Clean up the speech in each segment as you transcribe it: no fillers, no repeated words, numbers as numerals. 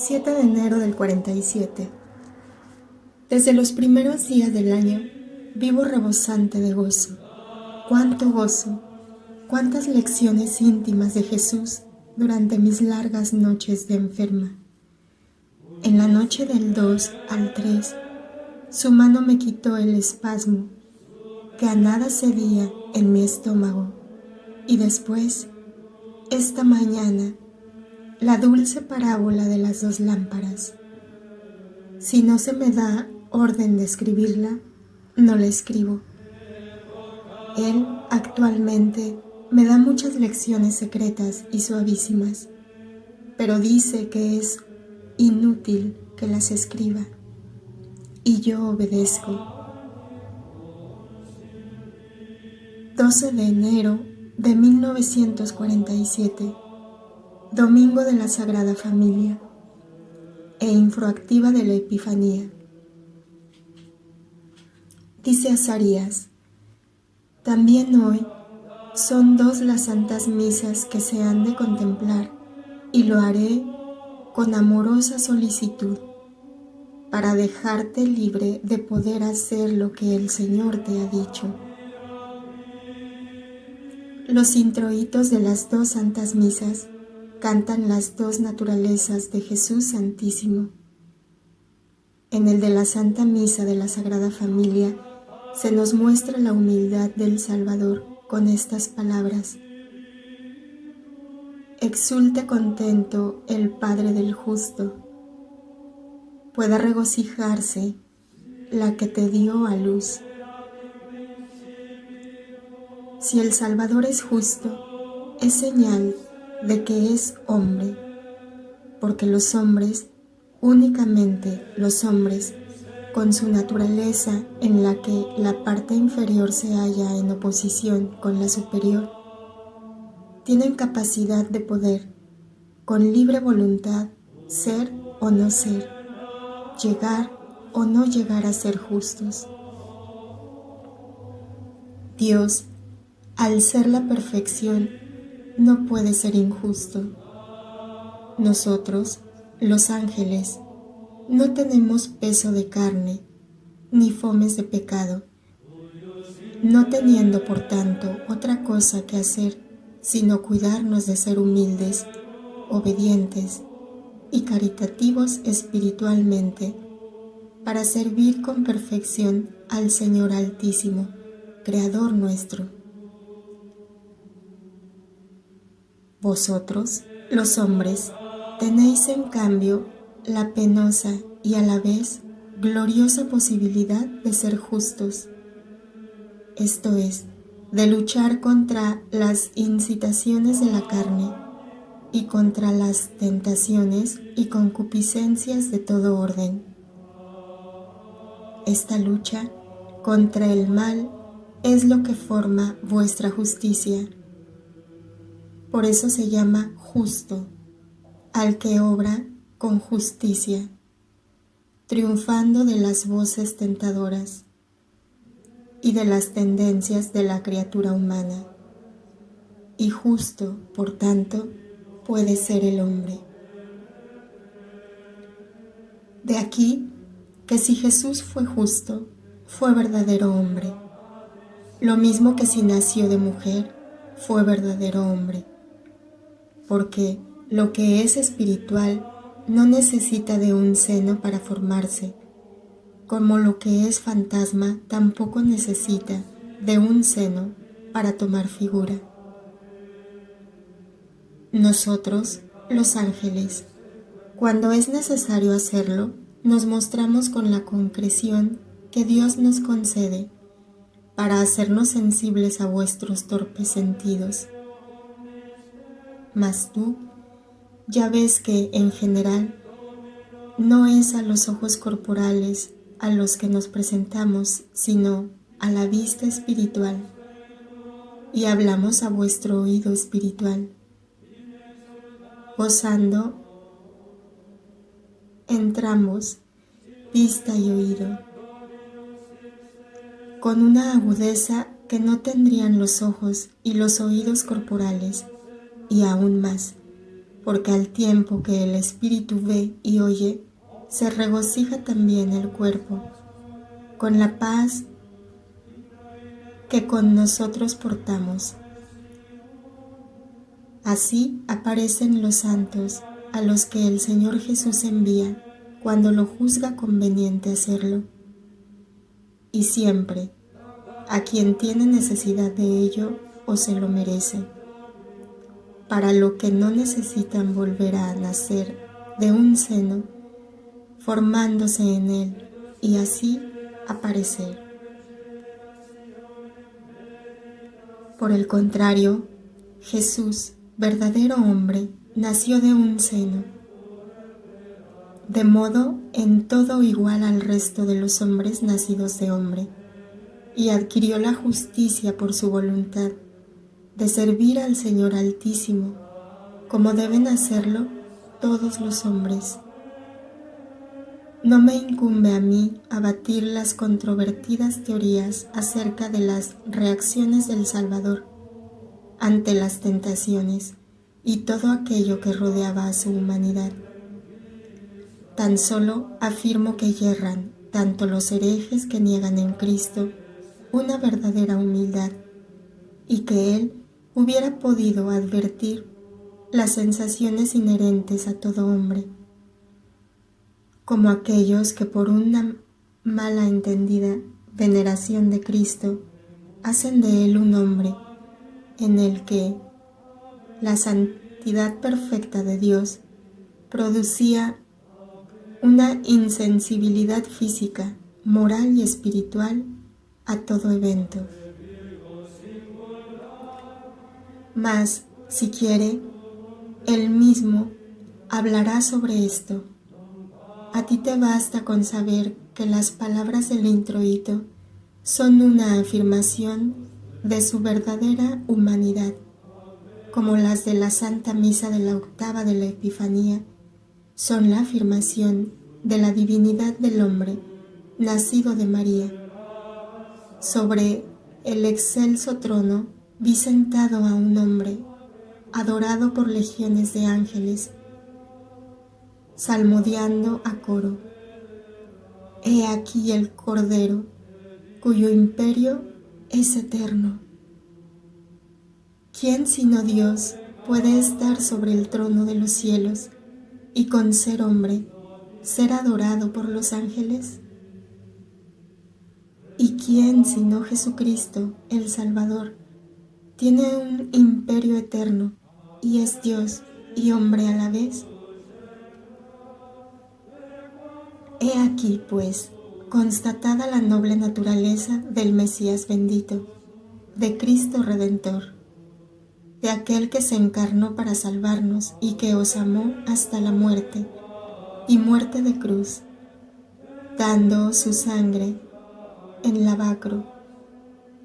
7 de enero del 47. Desde los primeros días del año, vivo rebosante de gozo. ¡Cuánto gozo! ¡Cuántas lecciones íntimas de Jesús durante mis largas noches de enferma! En la noche del 2 al 3, su mano me quitó el espasmo, que a nada cedía en mi estómago, y después, esta mañana, la dulce parábola de las 2 lámparas. Si no se me da orden de escribirla, no la escribo. Él actualmente me da muchas lecciones secretas y suavísimas, pero dice que es inútil que las escriba, y yo obedezco. 12 de enero de 1947, Domingo de la Sagrada Familia e infroactiva de la Epifanía. Dice Azarías: también hoy son 2 las santas misas que se han de contemplar, y lo haré con amorosa solicitud, para dejarte libre de poder hacer lo que el Señor te ha dicho. Los introitos de las 2 santas misas cantan las 2 naturalezas de Jesús Santísimo. En el de la Santa Misa de la Sagrada Familia se nos muestra la humildad del Salvador con estas palabras: exulte contento el Padre del justo, pueda regocijarse la que te dio a luz. Si el Salvador es justo, es señal de que es hombre, porque los hombres, únicamente los hombres, con su naturaleza en la que la parte inferior se halla en oposición con la superior, tienen capacidad de poder, con libre voluntad, ser o no ser, llegar o no llegar a ser justos. Dios, al ser la perfección, no puede ser injusto. Nosotros, los ángeles, no tenemos peso de carne, ni fomes de pecado, no teniendo por tanto otra cosa que hacer sino cuidarnos de ser humildes, obedientes y caritativos espiritualmente, para servir con perfección al Señor Altísimo, Creador nuestro. Vosotros, los hombres, tenéis en cambio la penosa y a la vez gloriosa posibilidad de ser justos, esto es, de luchar contra las incitaciones de la carne y contra las tentaciones y concupiscencias de todo orden. Esta lucha contra el mal es lo que forma vuestra justicia. Por eso se llama justo al que obra con justicia, triunfando de las voces tentadoras y de las tendencias de la criatura humana. Y justo, por tanto, puede ser el hombre. De aquí que si Jesús fue justo, fue verdadero hombre. Lo mismo que si nació de mujer, fue verdadero hombre. Porque lo que es espiritual no necesita de un seno para formarse, como lo que es fantasma tampoco necesita de un seno para tomar figura. Nosotros, los ángeles, cuando es necesario hacerlo, nos mostramos con la concreción que Dios nos concede para hacernos sensibles a vuestros torpes sentidos. Mas tú ya ves que, en general, no es a los ojos corporales a los que nos presentamos, sino a la vista espiritual, y hablamos a vuestro oído espiritual, gozando entrambos, vista y oído, con una agudeza que no tendrían los ojos y los oídos corporales, y aún más, porque al tiempo que el espíritu ve y oye, se regocija también el cuerpo, con la paz que con nosotros portamos. Así aparecen los santos, a los que el Señor Jesús envía cuando lo juzga conveniente hacerlo, y siempre a quien tiene necesidad de ello o se lo merece, para lo que no necesitan volver a nacer de un seno, formándose en él y así aparecer. Por el contrario, Jesús, verdadero hombre, nació de un seno, de modo en todo igual al resto de los hombres nacidos de hombre, y adquirió la justicia por su voluntad, de servir al Señor Altísimo, como deben hacerlo todos los hombres. No me incumbe a mí abatir las controvertidas teorías acerca de las reacciones del Salvador ante las tentaciones y todo aquello que rodeaba a su humanidad. Tan solo afirmo que yerran tanto los herejes que niegan en Cristo una verdadera humildad, y que Él hubiera podido advertir las sensaciones inherentes a todo hombre, como aquellos que por una mala entendida veneración de Cristo hacen de Él un hombre en el que la santidad perfecta de Dios producía una insensibilidad física, moral y espiritual a todo evento. Mas, si quiere, Él mismo hablará sobre esto. A ti te basta con saber que las palabras del introito son una afirmación de su verdadera humanidad, como las de la Santa Misa de la octava de la Epifanía son la afirmación de la divinidad del hombre, nacido de María. Sobre el excelso trono vi sentado a un hombre, adorado por legiones de ángeles, salmodiando a coro: He aquí el Cordero, cuyo imperio es eterno. ¿Quién sino Dios puede estar sobre el trono de los cielos y con ser hombre, ser adorado por los ángeles? ¿Y quién sino Jesucristo, el Salvador, tiene un imperio eterno y es Dios y hombre a la vez? He aquí, pues, constatada la noble naturaleza del Mesías bendito, de Cristo Redentor, de aquel que se encarnó para salvarnos y que os amó hasta la muerte, y muerte de cruz, dando su sangre en lavacro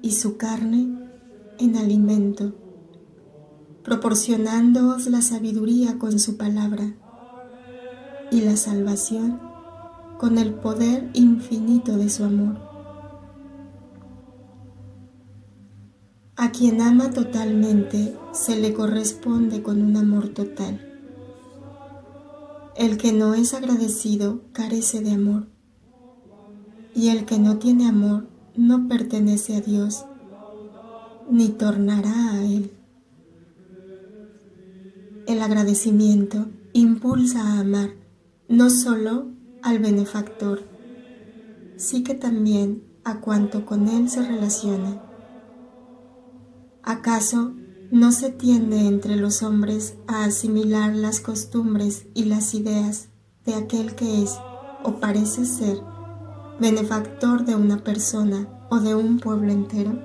y su carne en alimento, proporcionándoos la sabiduría con su palabra y la salvación con el poder infinito de su amor. A quien ama totalmente se le corresponde con un amor total. El que no es agradecido carece de amor, y el que no tiene amor no pertenece a Dios, ni tornará a Él. El agradecimiento impulsa a amar no solo al benefactor, sí que también a cuanto con él se relaciona. ¿Acaso no se tiende entre los hombres a asimilar las costumbres y las ideas de aquel que es o parece ser benefactor de una persona o de un pueblo entero?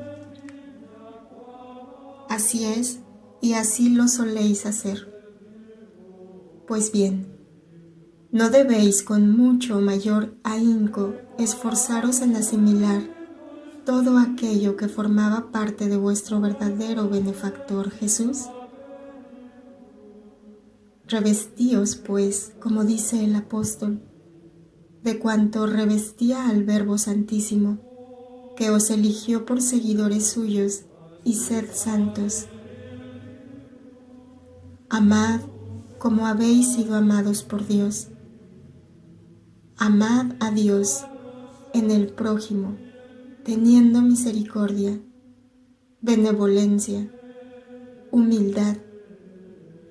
Así es, y así lo soléis hacer. Pues bien, no debéis con mucho mayor ahínco esforzaros en asimilar todo aquello que formaba parte de vuestro verdadero benefactor Jesús. Revestíos, pues, como dice el apóstol, de cuanto revestía al Verbo Santísimo, que os eligió por seguidores suyos, y sed santos. Amad, como habéis sido amados por Dios. Amad a Dios en el prójimo, teniendo misericordia, benevolencia, humildad,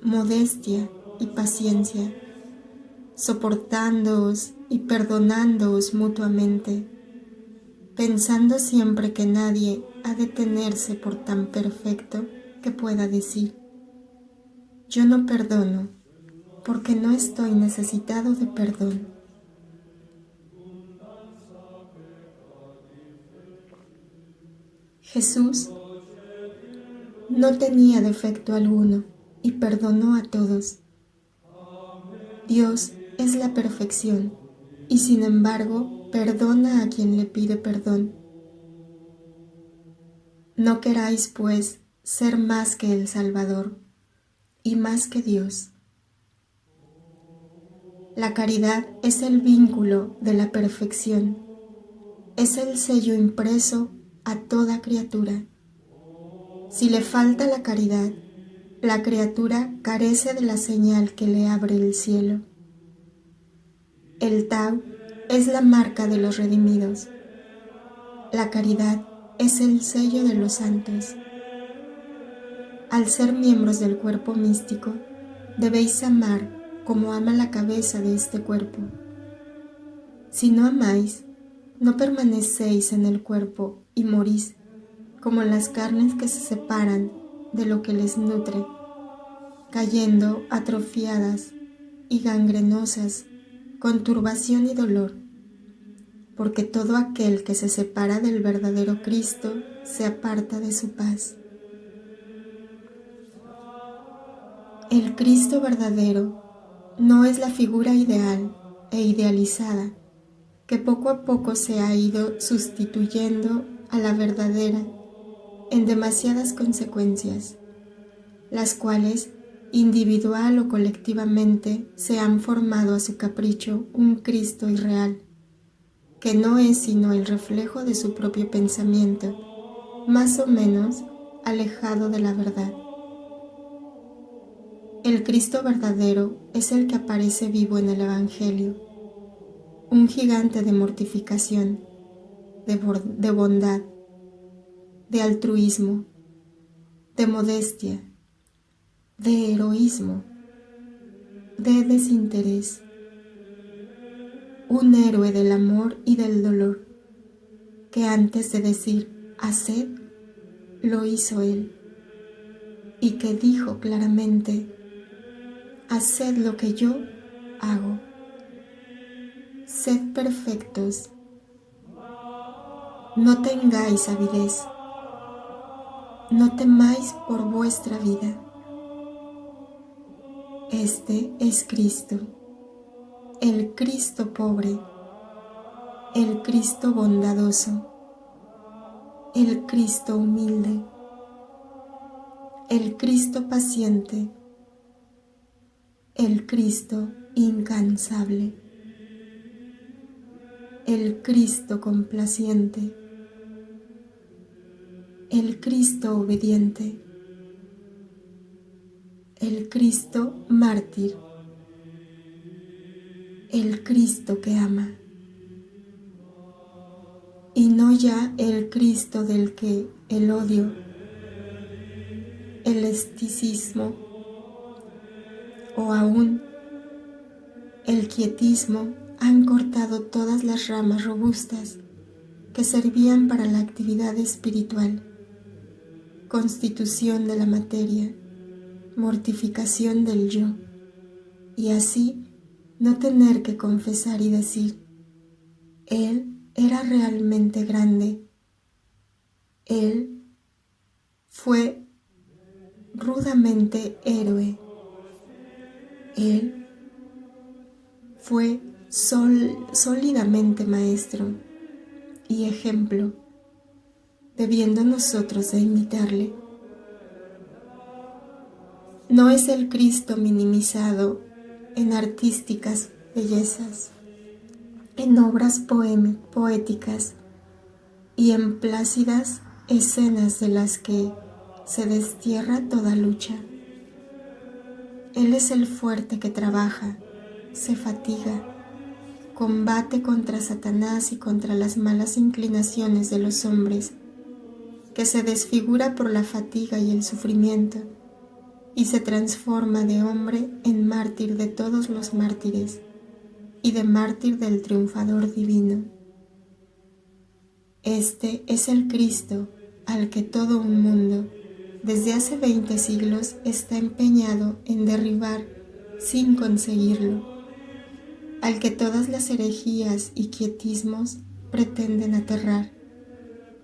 modestia y paciencia, soportándoos y perdonándoos mutuamente, pensando siempre que nadie ha de tenerse por tan perfecto que pueda decir: yo no perdono, porque no estoy necesitado de perdón. Jesús no tenía defecto alguno y perdonó a todos. Dios es la perfección y sin embargo perdona a quien le pide perdón. No queráis, pues, ser más que el Salvador y más que Dios. La caridad es el vínculo de la perfección, es el sello impreso a toda criatura. Si le falta la caridad, la criatura carece de la señal que le abre el cielo. El Tau es la marca de los redimidos. La caridad es el sello de los santos. Al ser miembros del cuerpo místico, debéis amar como ama la cabeza de este cuerpo. Si no amáis, no permanecéis en el cuerpo y morís, como las carnes que se separan de lo que les nutre, cayendo atrofiadas y gangrenosas, con turbación y dolor, porque todo aquel que se separa del verdadero Cristo se aparta de su paz. El Cristo verdadero no es la figura ideal e idealizada que poco a poco se ha ido sustituyendo a la verdadera en demasiadas consecuencias, las cuales individual o colectivamente se han formado a su capricho un Cristo irreal, que no es sino el reflejo de su propio pensamiento, más o menos alejado de la verdad. El Cristo verdadero es el que aparece vivo en el Evangelio, un gigante de mortificación, de bondad, de altruismo, de modestia, de heroísmo, de desinterés, un héroe del amor y del dolor, que antes de decir haced, lo hizo él, y que dijo claramente: haced lo que yo hago. Sed perfectos, no tengáis avidez, no temáis por vuestra vida. Este es Cristo, el Cristo pobre, el Cristo bondadoso, el Cristo humilde, el Cristo paciente, el Cristo incansable, el Cristo complaciente, el Cristo obediente, el Cristo mártir, el Cristo que ama, y no ya el Cristo del que el odio, el escepticismo o aún el quietismo han cortado todas las ramas robustas que servían para la actividad espiritual, constitución de la materia, mortificación del yo, y así no tener que confesar y decir: Él era realmente grande, Él fue rudamente héroe, Él fue sólidamente maestro y ejemplo, debiendo nosotros de imitarle. No es el Cristo minimizado en artísticas bellezas, en obras poéticas y en plácidas escenas de las que se destierra toda lucha. Él es el fuerte que trabaja, se fatiga, combate contra Satanás y contra las malas inclinaciones de los hombres, que se desfigura por la fatiga y el sufrimiento, y se transforma de hombre en mártir de todos los mártires, y de mártir del triunfador divino. Este es el Cristo al que todo un mundo, desde hace 20 siglos, está empeñado en derribar sin conseguirlo, al que todas las herejías y quietismos pretenden aterrar,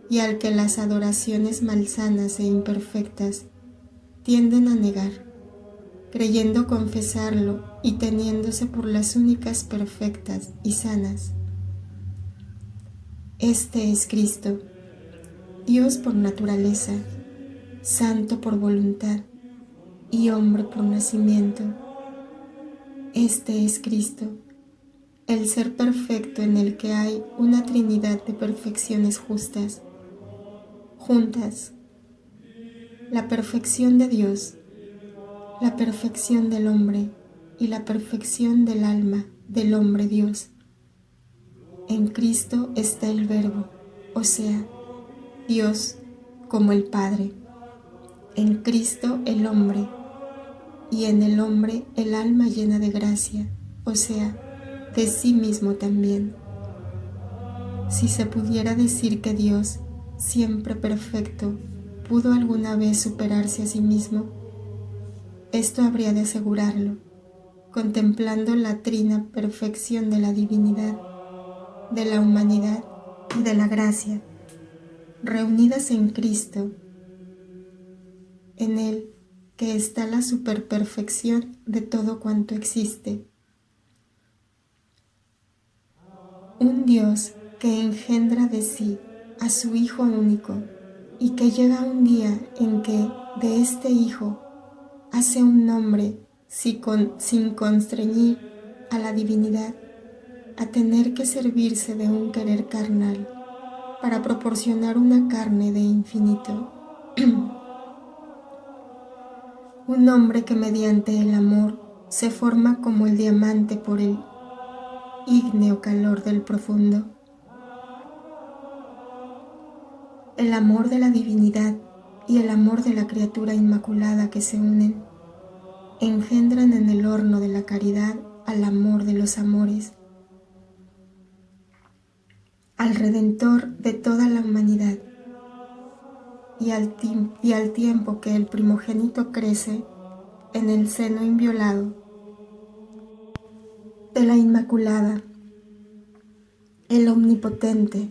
y al que las adoraciones malsanas e imperfectas tienden a negar, creyendo confesarlo y teniéndose por las únicas perfectas y sanas. Este es Cristo, Dios por naturaleza, santo por voluntad y hombre por nacimiento. Este es Cristo, el ser perfecto en el que hay una trinidad de perfecciones justas, juntas: la perfección de Dios, la perfección del hombre y la perfección del alma del hombre Dios. En Cristo está el Verbo, o sea, Dios como el Padre. En Cristo el hombre, y en el hombre el alma llena de gracia, o sea, de sí mismo también. Si se pudiera decir que Dios, siempre perfecto, pudo alguna vez superarse a sí mismo, esto habría de asegurarlo, contemplando la trina perfección de la divinidad, de la humanidad y de la gracia, reunidas en Cristo. En Él que está la superperfección de todo cuanto existe. Un Dios que engendra de sí a su Hijo único y que llega un día en que de este Hijo hace un hombre sin constreñir a la divinidad a tener que servirse de un querer carnal para proporcionar una carne de infinito. Un hombre que mediante el amor se forma como el diamante por el ígneo calor del profundo. El amor de la divinidad y el amor de la criatura inmaculada que se unen engendran en el horno de la caridad al amor de los amores, al Redentor de toda la humanidad, y al tiempo que el primogénito crece en el seno inviolado de la Inmaculada, el Omnipotente,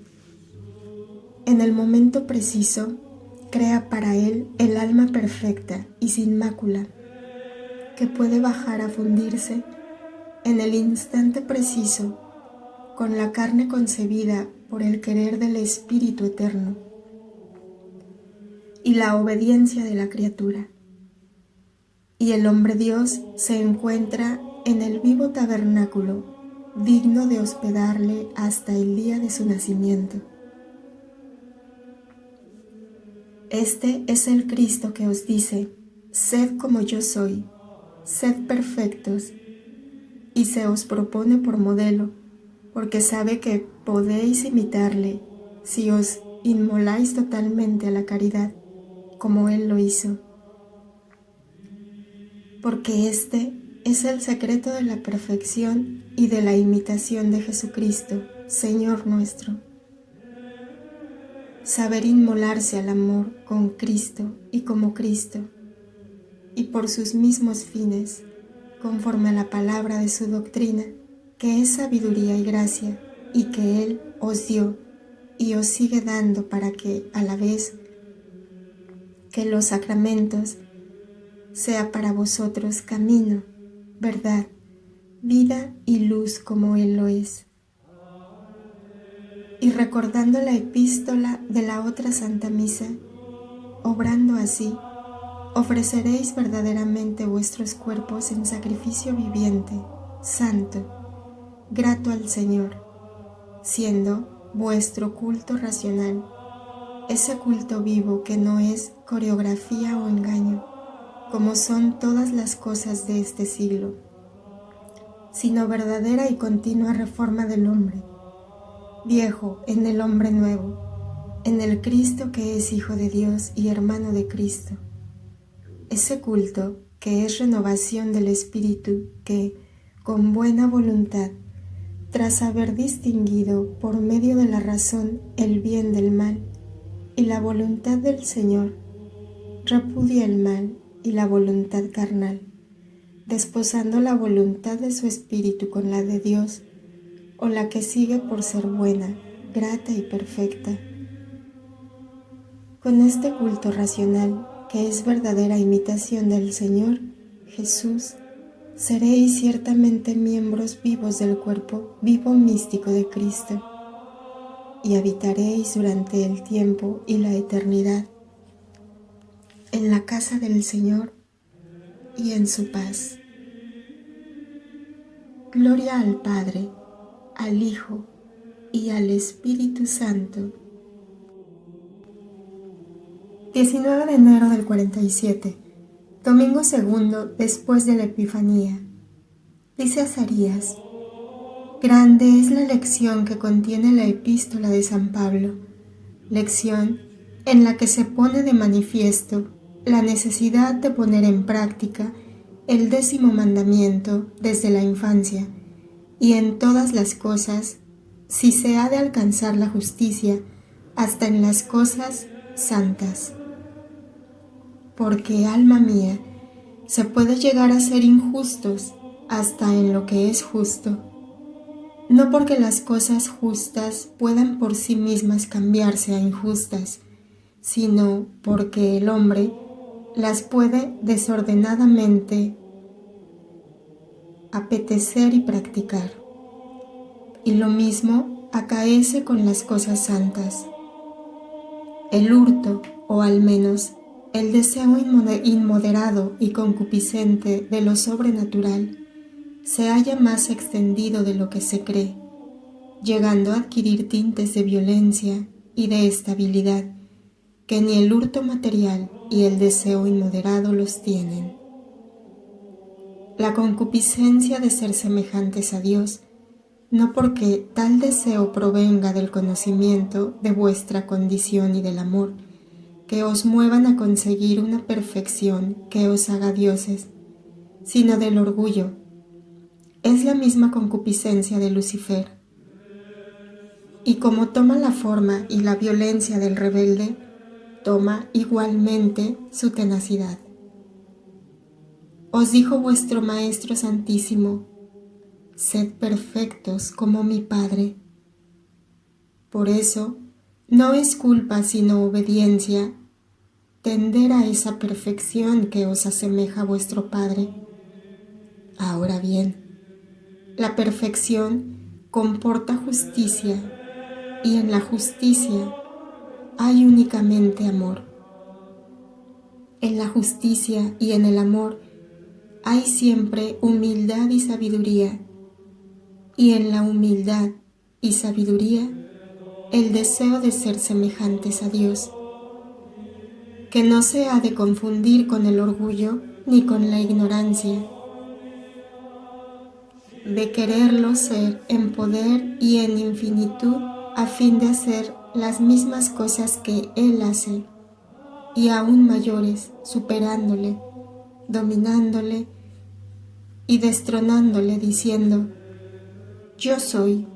en el momento preciso, crea para él el alma perfecta y sin mácula, que puede bajar a fundirse en el instante preciso con la carne concebida por el querer del Espíritu Eterno y la obediencia de la criatura. Y el hombre Dios se encuentra en el vivo tabernáculo, digno de hospedarle hasta el día de su nacimiento. Este es el Cristo que os dice: sed como yo soy, sed perfectos, y se os propone por modelo, porque sabe que podéis imitarle si os inmoláis totalmente a la caridad, como Él lo hizo. Porque este es el secreto de la perfección y de la imitación de Jesucristo, Señor nuestro. Saber inmolarse al amor con Cristo y como Cristo, y por sus mismos fines, conforme a la palabra de su doctrina, que es sabiduría y gracia, y que Él os dio y os sigue dando para que, a la vez que los sacramentos, sea para vosotros camino, verdad, vida y luz como Él lo es. Y recordando la epístola de la otra Santa Misa, obrando así, ofreceréis verdaderamente vuestros cuerpos en sacrificio viviente, santo, grato al Señor, siendo vuestro culto racional, ese culto vivo que no es coreografía o engaño, como son todas las cosas de este siglo, sino verdadera y continua reforma del hombre, viejo en el hombre nuevo, en el Cristo que es Hijo de Dios y hermano de Cristo. Ese culto que es renovación del Espíritu que, con buena voluntad, tras haber distinguido por medio de la razón el bien del mal y la voluntad del Señor, repudia el mal y la voluntad carnal, desposando la voluntad de su Espíritu con la de Dios, o la que sigue por ser buena, grata y perfecta. Con este culto racional, que es verdadera imitación del Señor Jesús, seréis ciertamente miembros vivos del cuerpo vivo místico de Cristo, y habitaréis durante el tiempo y la eternidad en la casa del Señor y en su paz. Gloria al Padre, al Hijo y al Espíritu Santo. 19 de enero del 47, domingo segundo después de la Epifanía. Dice Azarías: grande es la lección que contiene la epístola de San Pablo, lección en la que se pone de manifiesto la necesidad de poner en práctica el 10º mandamiento desde la infancia y en todas las cosas, si se ha de alcanzar la justicia, hasta en las cosas santas. Porque, alma mía, se puede llegar a ser injustos hasta en lo que es justo, no porque las cosas justas puedan por sí mismas cambiarse a injustas, sino porque el hombre las puede desordenadamente apetecer y practicar. Y lo mismo acaece con las cosas santas. El hurto, o al menos el deseo inmoderado y concupiscente de lo sobrenatural, se halla más extendido de lo que se cree, llegando a adquirir tintes de violencia y de estabilidad que ni el hurto material y el deseo inmoderado los tienen. La concupiscencia de ser semejantes a Dios, no porque tal deseo provenga del conocimiento de vuestra condición y del amor, que os muevan a conseguir una perfección que os haga dioses, sino del orgullo. Es la misma concupiscencia de Lucifer. Y como toma la forma y la violencia del rebelde, toma igualmente su tenacidad. Os dijo vuestro Maestro Santísimo: sed perfectos como mi Padre. Por eso, no es culpa sino obediencia tender a esa perfección que os asemeja a vuestro Padre. Ahora bien, la perfección comporta justicia, y en la justicia hay únicamente amor. En la justicia y en el amor hay siempre humildad y sabiduría, y en la humildad y sabiduría el deseo de ser semejantes a Dios, que no se ha de confundir con el orgullo ni con la ignorancia, de quererlo ser en poder y en infinitud a fin de hacer las mismas cosas que Él hace, y aún mayores, superándole, dominándole y destronándole, diciendo: yo soy,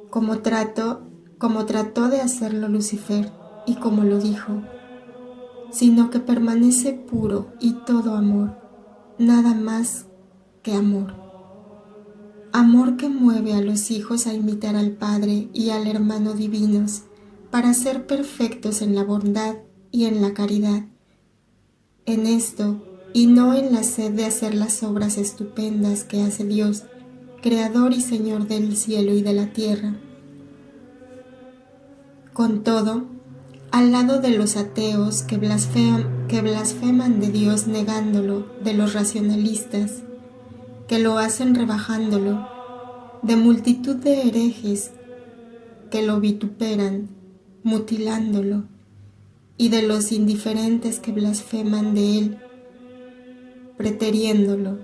como trató de hacerlo Lucifer y como lo dijo, sino que permanece puro y todo amor, nada más que amor. Amor que mueve a los hijos a imitar al Padre y al hermano divinos para ser perfectos en la bondad y en la caridad. En esto, y no en la sed de hacer las obras estupendas que hace Dios, Creador y Señor del cielo y de la tierra. Con todo, al lado de los ateos que blasfeman de Dios negándolo, de los racionalistas que lo hacen rebajándolo, de multitud de herejes que lo vituperan, mutilándolo, y de los indiferentes que blasfeman de él, preteriéndolo,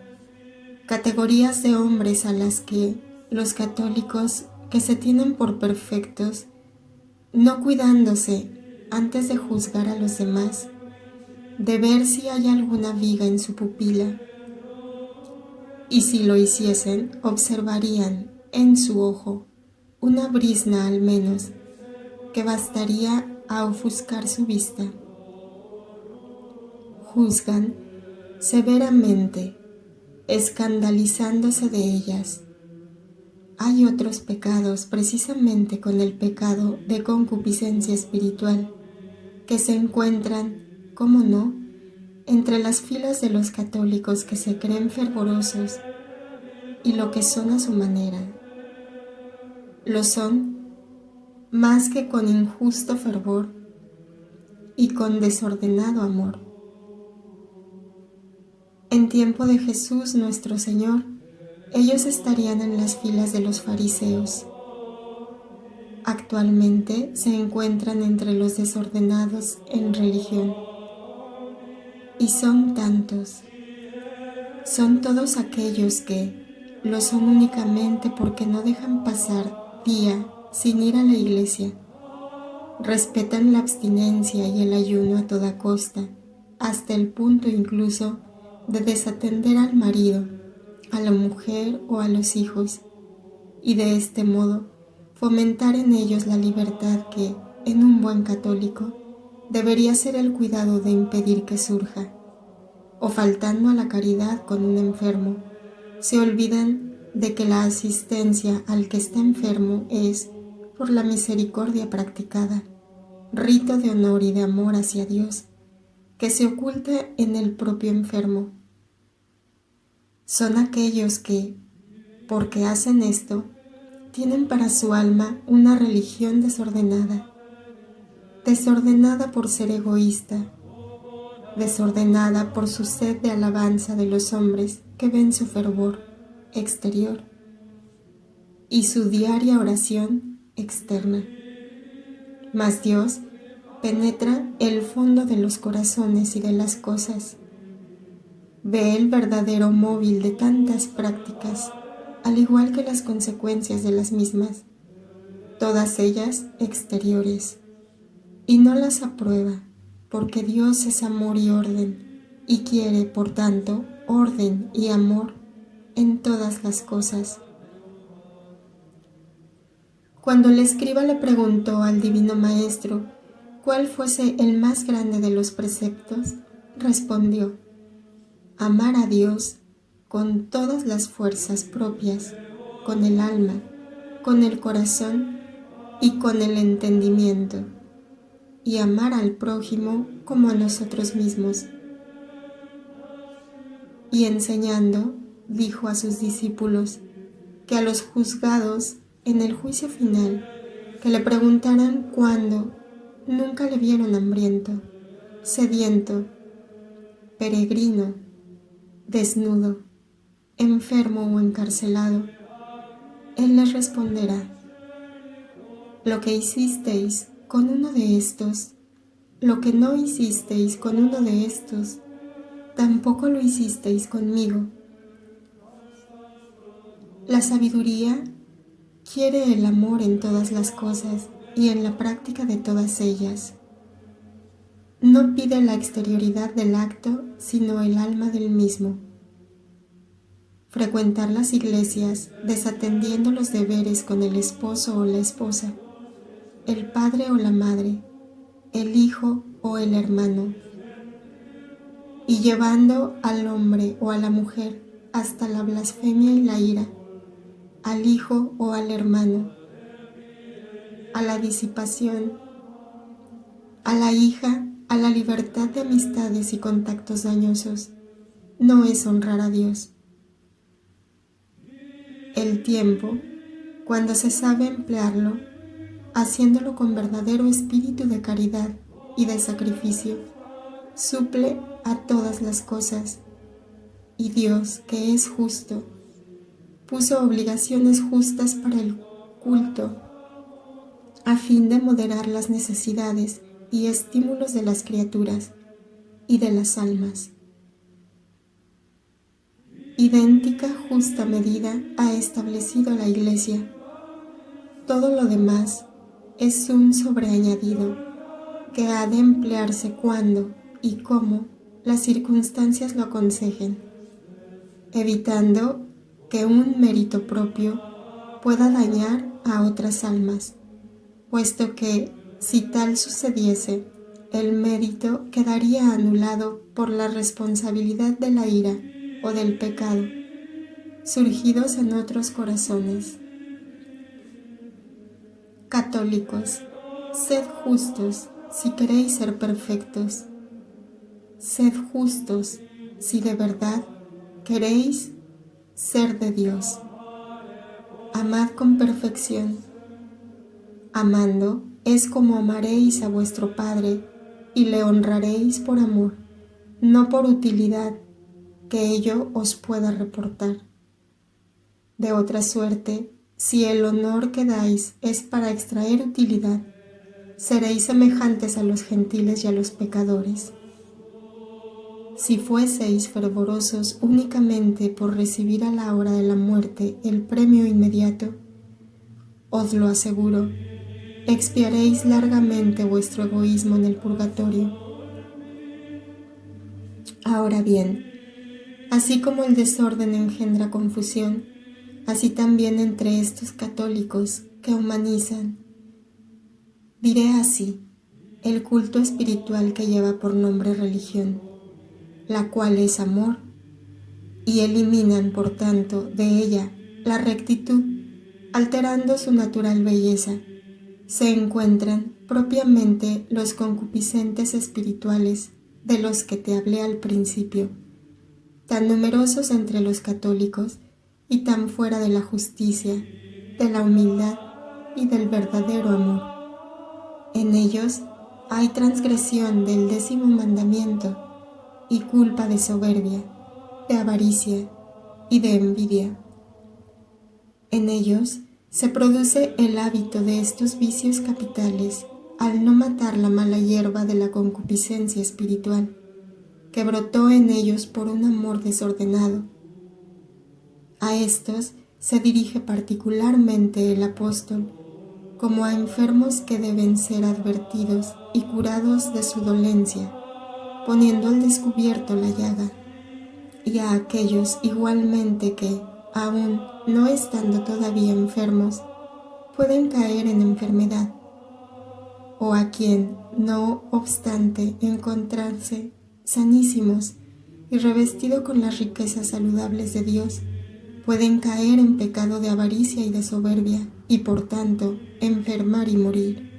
categorías de hombres a las que los católicos que se tienen por perfectos, no cuidándose antes de juzgar a los demás, de ver si hay alguna viga en su pupila, y si lo hiciesen, observarían en su ojo una brizna al menos, que bastaría a ofuscar su vista. Juzgan severamente, escandalizándose de ellas. Hay otros pecados, precisamente con el pecado de concupiscencia espiritual, que se encuentran, cómo no, entre las filas de los católicos que se creen fervorosos y lo que son a su manera. Lo son más que con injusto fervor y con desordenado amor. En tiempo de Jesús nuestro Señor, ellos estarían en las filas de los fariseos. Actualmente se encuentran entre los desordenados en religión. Y son tantos. Son todos aquellos que lo son únicamente porque no dejan pasar día sin ir a la iglesia. Respetan la abstinencia y el ayuno a toda costa, hasta el punto incluso de desatender al marido, a la mujer o a los hijos, y de este modo fomentar en ellos la libertad que, en un buen católico, debería ser el cuidado de impedir que surja. O faltando a la caridad con un enfermo, se olvidan de que la asistencia al que está enfermo es, por la misericordia practicada, rito de honor y de amor hacia Dios, que se oculta en el propio enfermo. Son aquellos que, porque hacen esto, tienen para su alma una religión desordenada por ser egoísta, desordenada por su sed de alabanza de los hombres que ven su fervor exterior y su diaria oración externa. Mas Dios penetra el fondo de los corazones y de las cosas. Ve el verdadero móvil de tantas prácticas, al igual que las consecuencias de las mismas, todas ellas exteriores, y no las aprueba, porque Dios es amor y orden, y quiere, por tanto, orden y amor en todas las cosas. Cuando el escriba le preguntó al Divino Maestro cuál fuese el más grande de los preceptos, respondió: amar a Dios con todas las fuerzas propias, con el alma, con el corazón y con el entendimiento, y amar al prójimo como a nosotros mismos. Y enseñando, dijo a sus discípulos que a los juzgados en el juicio final, que le preguntaran cuándo, nunca le vieron hambriento, sediento, peregrino, desnudo, enfermo o encarcelado. Él les responderá: lo que hicisteis con uno de estos, lo que no hicisteis con uno de estos, tampoco lo hicisteis conmigo. La sabiduría quiere el amor en todas las cosas y en la práctica de todas ellas. No pide la exterioridad del acto, sino el alma del mismo. Frecuentar las iglesias desatendiendo los deberes con el esposo o la esposa, el padre o la madre, el hijo o el hermano, y llevando al hombre o a la mujer hasta la blasfemia y la ira, al hijo o al hermano, a la disipación, a la hija, a la libertad de amistades y contactos dañosos, no es honrar a Dios. El tiempo, cuando se sabe emplearlo, haciéndolo con verdadero espíritu de caridad y de sacrificio, suple a todas las cosas, y Dios, que es justo, puso obligaciones justas para el culto, a fin de moderar las necesidades y estímulos de las criaturas y de las almas. idéntica justa medida ha establecido la Iglesia. Todo lo demás es un sobreañadido que ha de emplearse cuando y cómo las circunstancias lo aconsejen, evitando que un mérito propio pueda dañar a otras almas, puesto que, si tal sucediese, el mérito quedaría anulado por la responsabilidad de la ira o del pecado, surgidos en otros corazones. Católicos, sed justos si queréis ser perfectos. Sed justos si de verdad queréis ser de Dios. Amad con perfección. Amando es como amaréis a vuestro Padre y le honraréis por amor, no por utilidad que ello os pueda reportar. De otra suerte, si el honor que dais es para extraer utilidad, seréis semejantes a los gentiles y a los pecadores. Si fueseis fervorosos únicamente por recibir a la hora de la muerte el premio inmediato, os lo aseguro, expiaréis largamente vuestro egoísmo en el purgatorio. Ahora bien, así como el desorden engendra confusión, así también entre estos católicos que humanizan, diré así, el culto espiritual que lleva por nombre religión, la cual es amor, y eliminan, por tanto, de ella la rectitud, alterando su natural belleza, se encuentran propiamente los concupiscentes espirituales de los que te hablé al principio, tan numerosos entre los católicos y tan fuera de la justicia, de la humildad y del verdadero amor. En ellos hay transgresión del 10º mandamiento y culpa de soberbia, de avaricia y de envidia. En ellos se produce el hábito de estos vicios capitales al no matar la mala hierba de la concupiscencia espiritual, que brotó en ellos por un amor desordenado. A estos se dirige particularmente el apóstol, como a enfermos que deben ser advertidos y curados de su dolencia, poniendo al descubierto la llaga, y a aquellos igualmente que, aun no estando todavía enfermos, pueden caer en enfermedad, o a quien, no obstante encontrarse sanísimos y revestido con las riquezas saludables de Dios, pueden caer en pecado de avaricia y de soberbia, y por tanto enfermar y morir.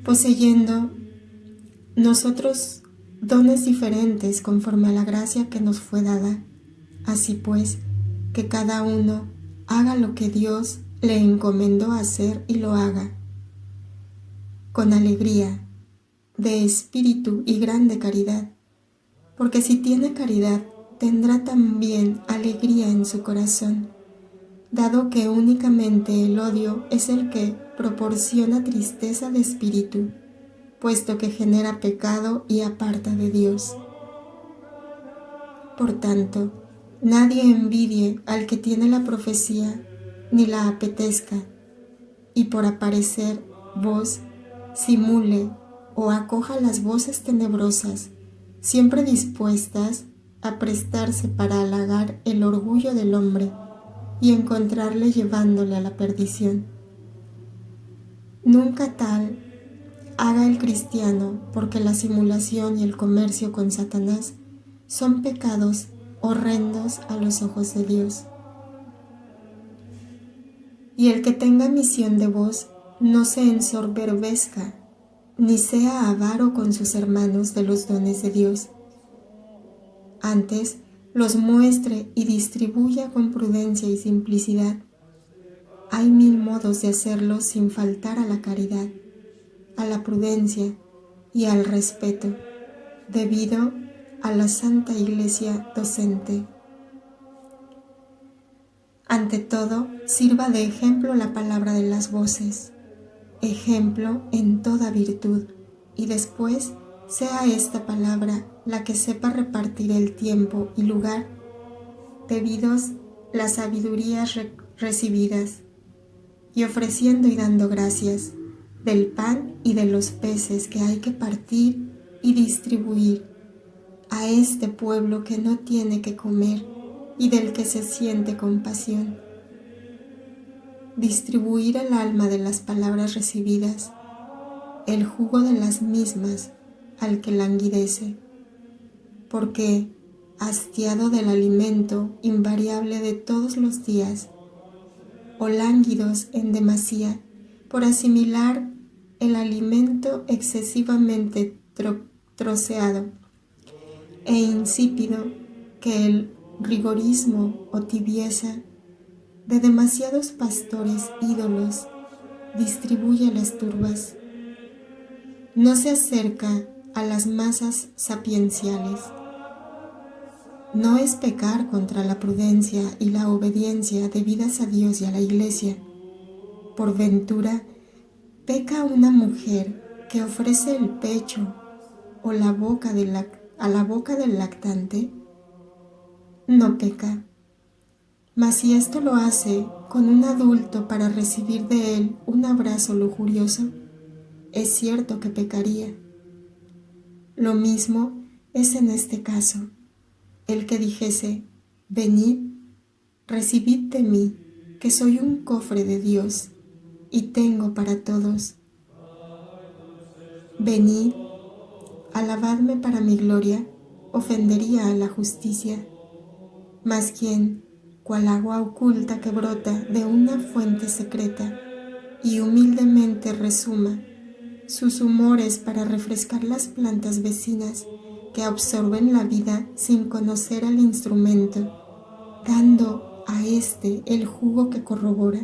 Poseyendo nosotros dones diferentes conforme a la gracia que nos fue dada, así pues, que cada uno haga lo que Dios le encomendó hacer y lo haga, con alegría, de espíritu y grande caridad, porque si tiene caridad, tendrá también alegría en su corazón, dado que únicamente el odio es el que proporciona tristeza de espíritu, puesto que genera pecado y aparta de Dios. Por tanto, nadie envidie al que tiene la profecía, ni la apetezca, y por aparecer voz, simule o acoja las voces tenebrosas, siempre dispuestas a prestarse para halagar el orgullo del hombre y encontrarle llevándole a la perdición. Nunca tal haga el cristiano, porque la simulación y el comercio con Satanás son pecados horrendos a los ojos de Dios. Y el que tenga misión de voz no se ensoberbezca, ni sea avaro con sus hermanos de los dones de Dios. Antes los muestre y distribuya con prudencia y simplicidad. Hay 1000 modos de hacerlo sin faltar a la caridad, a la prudencia y al respeto, debido a la Santa Iglesia docente. Ante todo, sirva de ejemplo la palabra de las voces, ejemplo en toda virtud, y después sea esta palabra la que sepa repartir el tiempo y lugar debidos las sabidurías recibidas, y ofreciendo y dando gracias del pan y de los peces que hay que partir y distribuir a este pueblo que no tiene que comer y del que se siente compasión. Distribuir el alma de las palabras recibidas, el jugo de las mismas al que languidece, porque, hastiado del alimento invariable de todos los días, o lánguidos en demasía por asimilar el alimento excesivamente troceado e insípido que el rigorismo o tibieza de demasiados pastores ídolos distribuye a las turbas. No se acerca a las masas sapienciales. No es pecar contra la prudencia y la obediencia debidas a Dios y a la Iglesia. Por ventura, peca una mujer que ofrece el pecho o la boca a la boca del lactante. No peca. Mas si esto lo hace con un adulto para recibir de él un abrazo lujurioso, es cierto que pecaría. Lo mismo es en este caso. El que dijese: venid, recibid de mí, que soy un cofre de Dios, y tengo para todos. Venid, alabadme para mi gloria, ofendería a la justicia. Mas quien, cual agua oculta que brota de una fuente secreta, y humildemente resuma sus humores para refrescar las plantas vecinas que absorben la vida sin conocer al instrumento, dando a éste el jugo que corrobora,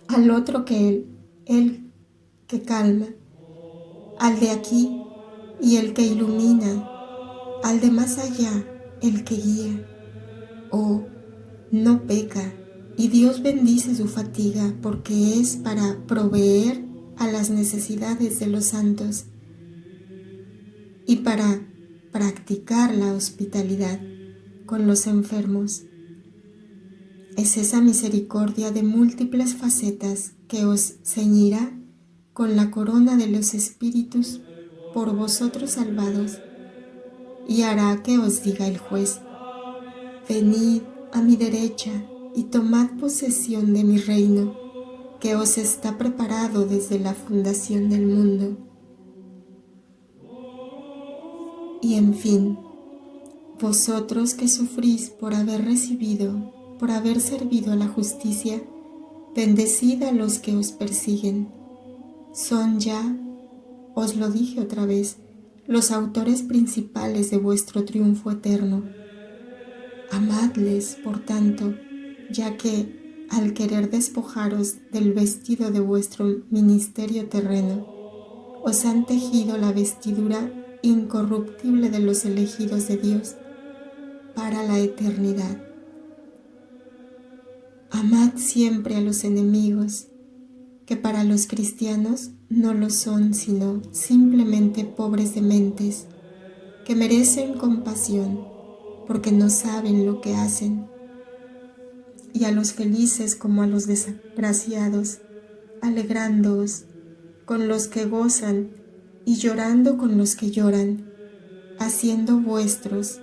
al otro que él que calma, al de aquí y el que ilumina, al de más allá el que guía. Oh, no peca, y Dios bendice su fatiga porque es para proveer a las necesidades de los santos y para practicar la hospitalidad con los enfermos. Es esa misericordia de múltiples facetas que os ceñirá con la corona de los espíritus por vosotros salvados, y hará que os diga el juez: venid a mi derecha y tomad posesión de mi reino, que os está preparado desde la fundación del mundo. Y en fin, vosotros que sufrís por haber servido a la justicia, bendecid a los que os persiguen. Son ya, os lo dije otra vez, los autores principales de vuestro triunfo eterno. Amadles, por tanto, ya que, al querer despojaros del vestido de vuestro ministerio terreno, os han tejido la vestidura incorruptible de los elegidos de Dios para la eternidad. Amad siempre a los enemigos, que para los cristianos no lo son sino simplemente pobres dementes, que merecen compasión porque no saben lo que hacen, y a los felices como a los desgraciados, alegrándoos con los que gozan y llorando con los que lloran, haciendo vuestros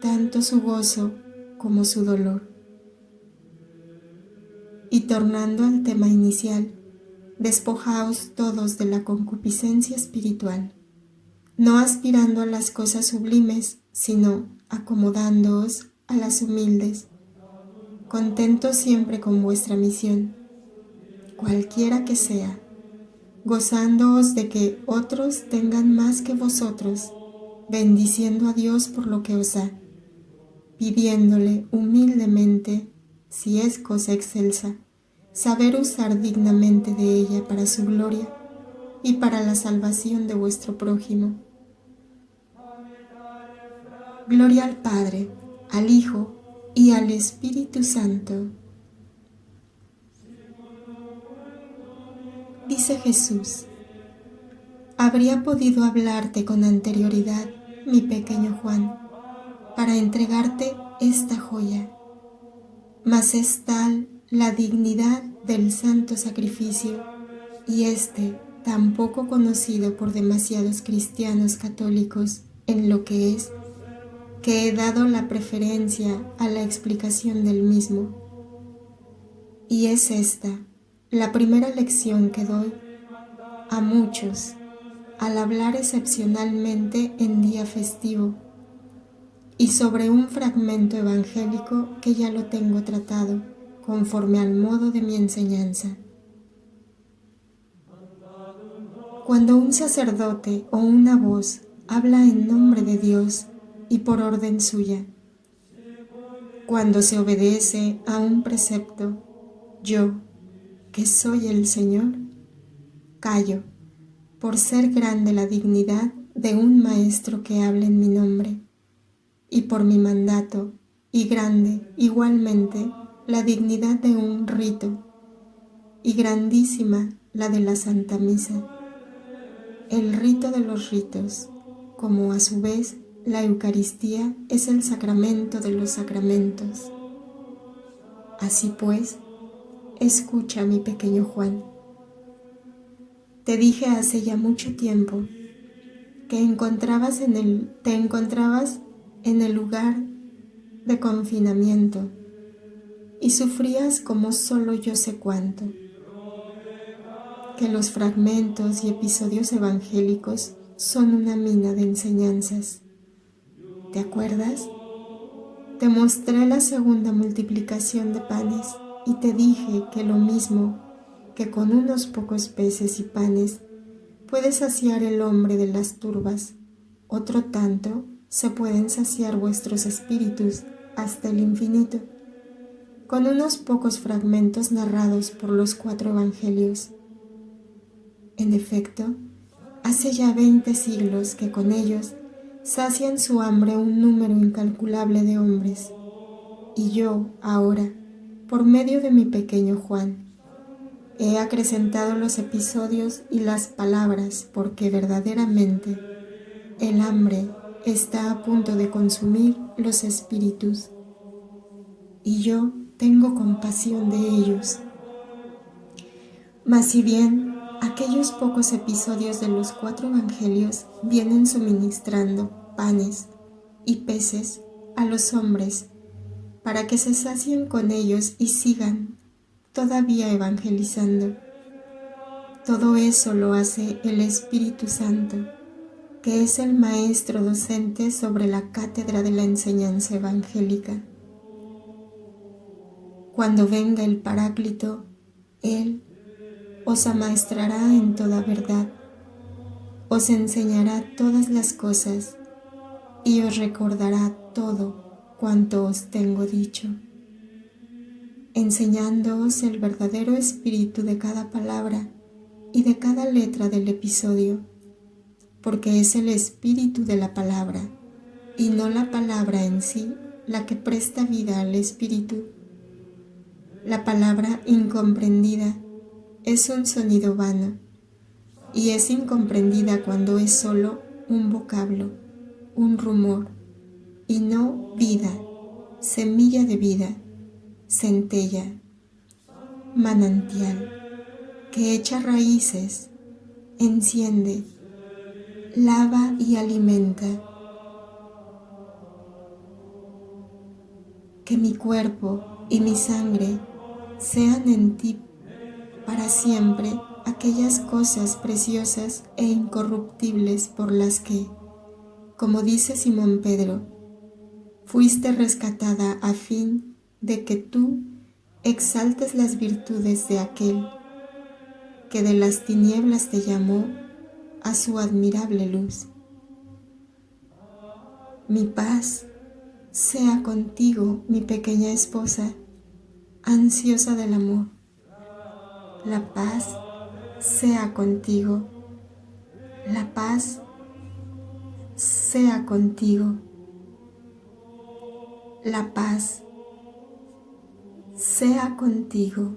tanto su gozo como su dolor. Y tornando al tema inicial, despojaos todos de la concupiscencia espiritual, no aspirando a las cosas sublimes, sino acomodándoos a las humildes, contentos siempre con vuestra misión, cualquiera que sea, gozándoos de que otros tengan más que vosotros, bendiciendo a Dios por lo que os da, pidiéndole humildemente, si es cosa excelsa, saber usar dignamente de ella para su gloria y para la salvación de vuestro prójimo. Gloria al Padre, al Hijo y al Espíritu Santo. Dice Jesús: habría podido hablarte con anterioridad, mi pequeño Juan, para entregarte esta joya, mas es tal la dignidad del santo sacrificio, y tan poco conocido por demasiados cristianos católicos en lo que es, que he dado la preferencia a la explicación del mismo. Y es esta la primera lección que doy a muchos al hablar excepcionalmente en día festivo y sobre un fragmento evangélico que ya lo tengo tratado conforme al modo de mi enseñanza. Cuando un sacerdote o una voz habla en nombre de Dios y por orden suya, cuando se obedece a un precepto, yo, que soy el Señor, callo, por ser grande la dignidad de un maestro que habla en mi nombre, y por mi mandato, y grande igualmente la dignidad de un rito, y grandísima la de la Santa Misa, el rito de los ritos, como a su vez la Eucaristía es el sacramento de los sacramentos. Así pues, escucha, mi pequeño Juan. Te dije hace ya mucho tiempo que te encontrabas en el lugar de confinamiento y sufrías como solo yo sé cuánto, que los fragmentos y episodios evangélicos son una mina de enseñanzas. ¿Te acuerdas? Te mostré la segunda multiplicación de panes y te dije que lo mismo que con unos pocos peces y panes puede saciar el hombre de las turbas, otro tanto se pueden saciar vuestros espíritus hasta el infinito, con unos pocos fragmentos narrados por los 4 evangelios. En efecto, hace ya 20 siglos que con ellos sacian su hambre un número incalculable de hombres, y yo, ahora, por medio de mi pequeño Juan, he acrecentado los episodios y las palabras porque verdaderamente el hambre está a punto de consumir los espíritus, y yo tengo compasión de ellos. Mas si bien aquellos pocos episodios de los 4 evangelios vienen suministrando panes y peces a los hombres para que se sacien con ellos y sigan todavía evangelizando, todo eso lo hace el Espíritu Santo, que es el maestro docente sobre la cátedra de la enseñanza evangélica. Cuando venga el Paráclito, Él os amaestrará en toda verdad, os enseñará todas las cosas y os recordará todo cuanto os tengo dicho, enseñándoos el verdadero espíritu de cada palabra y de cada letra del episodio, porque es el espíritu de la palabra y no la palabra en sí la que presta vida al espíritu. La palabra incomprendida es un sonido vano y es incomprendida cuando es solo un vocablo, un rumor y no vida, semilla de vida, centella, manantial, que echa raíces, enciende, lava y alimenta. Que mi cuerpo y mi sangre sean en ti para siempre aquellas cosas preciosas e incorruptibles por las que, como dice Simón Pedro, fuiste rescatada a fin de que tú exaltes las virtudes de aquel que de las tinieblas te llamó a su admirable luz. Mi paz sea contigo, mi pequeña esposa, ansiosa del amor. La paz sea contigo. La paz sea contigo. La paz sea contigo.